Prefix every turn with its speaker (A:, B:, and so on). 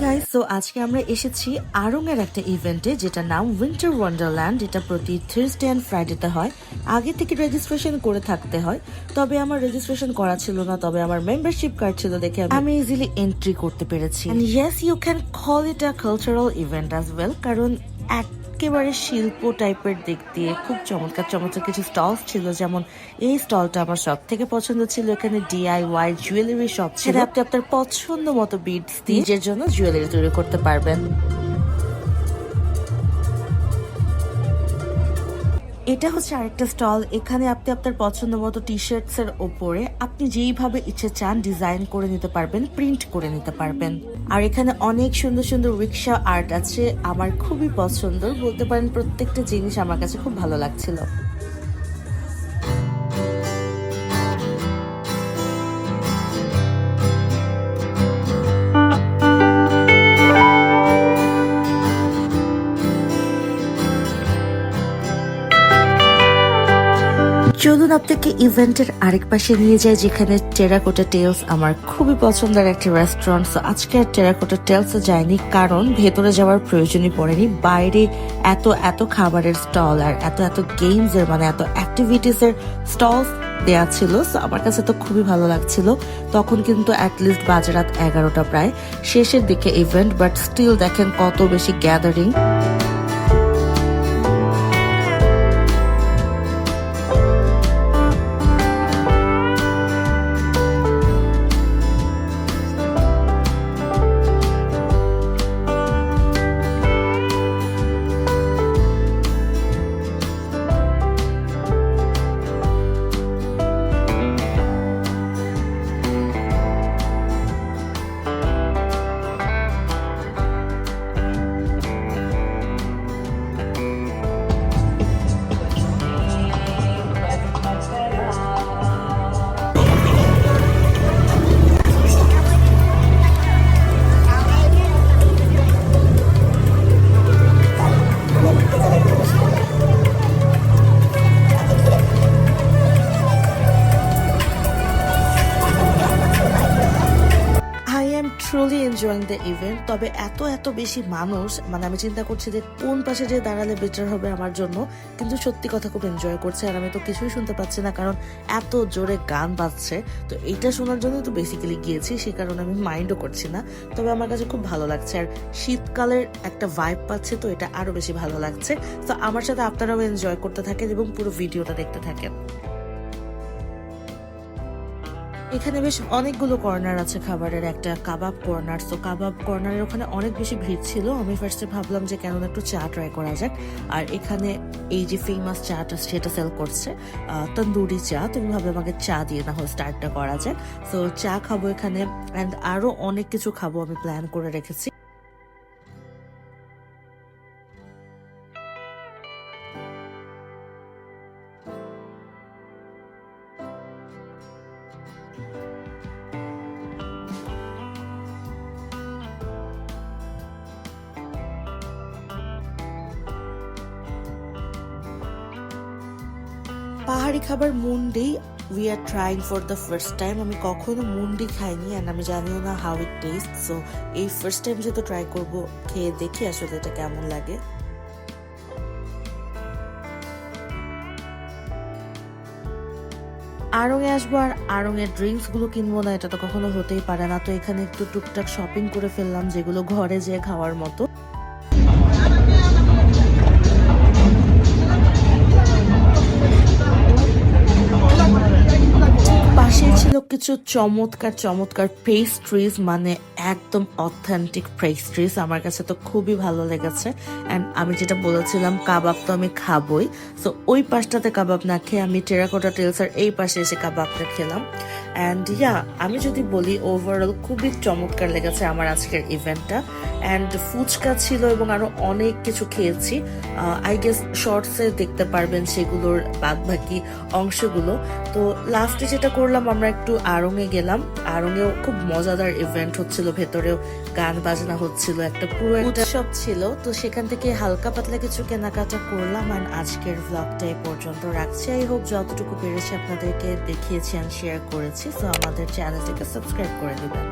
A: Guys, so আজকে আমরা এসেছি আড়ং এর একটা ইভেন্টে যেটা নাম উইন্টার ওয়ান্ডারল্যান্ড। এটা প্রতি থার্সডে অ্যান্ড ফ্রাইডেতে হয়। আগে থেকে রেজিস্ট্রেশন করে থাকতে হয়, তবে আমার রেজিস্ট্রেশন করা ছিল না, তবে আমার মেম্বারশিপ কার্ড ছিল দেখে আমি ইজিলি এন্ট্রি করতে পেরেছি। And yes, you can call it a cultural event as well, কারণ একেবারে শিল্প টাইপের দিক দিয়ে খুব চমৎকার চমৎকার কিছু স্টলস ছিল। যেমন এই স্টলটা আমার সব থেকে পছন্দ ছিল। এখানে DIY জুয়েলারি শপ ছিল, আপনি আপনার পছন্দ মতো বিডস দিয়ে নিজের জন্য জুয়েলারি তৈরি করতে পারবেন। এটা হচ্ছে আরেকটা স্টল। এখানে আপনি আপনার পছন্দ মতো টি শার্টস এর ওপরে আপনি যেইভাবে ইচ্ছে চান ডিজাইন করে নিতে পারবেন, প্রিন্ট করে নিতে পারবেন। আর এখানে অনেক সুন্দর সুন্দর রিক্সা আর্ট আছে, আমার খুবই পছন্দ। বলতে পারেন প্রত্যেকটা জিনিস আমার কাছে খুব ভালো লাগছিল। চলুন আপনাকে ইভেন্টের আরেক পাশে নিয়ে যায়, যেখানে টেরাকোটা টেলস আমার খুবই পছন্দের একটা রেস্টুরেন্ট। আজকে আর টেরাকোটা টেলসে যায়নি, কারণ ভেতরে যাওয়ার প্রয়োজনই পড়েনি। বাইরে এত এত খাবারের স্টল আর এত এত গেমস এর মানে এত অ্যাক্টিভিটিস এর স্টল দেয়া ছিল। আমার কাছে তো খুবই ভালো লাগছিল। তখন কিন্তু অ্যাটলিস্ট বাজে রাত 11টা, প্রায় শেষের দিকে ইভেন্ট, বাট স্টিল দেখেন কত বেশি gathering. Truly enjoying the event. তবে এত এত বেশি মানুষ, মানে আমি চিন্তা করছি যে কোন পাশে যে দাঁড়ালে বেটার হবে আমার জন্য। কিন্তু সত্যি কথা খুব এনজয় করছে, আর আমি তো কিছুই শুনতে পাচ্ছি না, কারণ এত জোরে গান বাজছে। তো এইটা শোনার জন্য তো বেসিক্যালি গিয়েছি, সেই কারণে আমি মাইন্ডও করছি না। তবে আমার কাছে খুব ভালো লাগছে, আর শীতকালের একটা ভাইব পাচ্ছে, তো এটা আরো বেশি ভালো লাগছে। তো আমার সাথে আপনারাও এনজয় করতে থাকেন এবং পুরো ভিডিওটা দেখতে থাকেন। এখানে বেশ অনেকগুলো কর্নার আছে খাবারের, একটা কাবাব কর্নার। তো কাবাব কর্নারের ওখানে অনেক বেশি ভিড় ছিল। আমি ফার্স্টে ভাবলাম যে কেন একটু চা ট্রাই করা যাক। আর এখানে এই যে ফেমাস চাটা সেটা সেল করছে, তন্দুরি চা। তুমি ভাবলাম আমাকে চা দিয়ে না হয় স্টার্টটা করা যাক। তো চা খাবো এখানে, অ্যান্ড আরো অনেক কিছু খাবো আমি প্ল্যান করে রেখেছি। পাহাড়ি খাবার মুন্ডি we are trying for the first time. আমি কখনো মুন্ডি খাইনি, অ্যান্ড আমি জানিও না হাউ ইট টেস্ট। সো এই ফার্স্ট টাইম যেহেতু ট্রাই করবো, খেয়ে দেখি আসলে এটা কেমন লাগে। আড়ং এ আসবো আর আড়ং এর ড্রিঙ্কস গুলো কিনবো না, এটা তো কখনো হতেই পারে না। তো এখানে একটু টুকটাক শপিং করে ফেললাম, যেগুলো ঘরে যেয়ে খাওয়ার মতো। পাশেই ছিল কিছু চমৎকার চমৎকার পেস্ট্রিজ, মানে একদম অথেন্টিক পেস্ট্রিজ। আমার কাছে তো খুবই ভালো লেগেছে। অ্যান্ড আমি যেটা বলেছিলাম, কাবাব তো আমি খাবই। তো ওই পাশটাতে কাবাব না খেয়ে আমি টেরাকোটা টেলসের এই পাশে এসে কাবাবটা খেলাম। অ্যান্ড আমি যদি বলি ওভারঅল খুবই চমৎকার লেগেছে আমার আজকের ইভেন্টটা। অ্যান্ড ফুচকা ছিল এবং আরো অনেক কিছু খেয়েছি। আই গেস শর্টসে দেখতে পারবেন সেগুলোর বাদ বাকি অংশগুলো। তো লাস্টে যেটা করলাম, আমরা একটু আড়ং-এ গেলাম। আড়ং-এও খুব মজাদার ইভেন্ট হচ্ছিল, ভেতরেও গান বাজনা হচ্ছিল, একটা পুরো উৎসব ছিল। তো সেখান থেকে হালকা পাতলা কিছু কেনাকাটা করলাম। আর আজকের ভ্লগটা এই পর্যন্ত রাখছি। আই হোপ যতটুকু পেরেছি আপনাদেরকে দেখিয়েছি আর শেয়ার করেছি। তো আমাদের চ্যানেলটাকে সাবস্ক্রাইব করে দিবেন।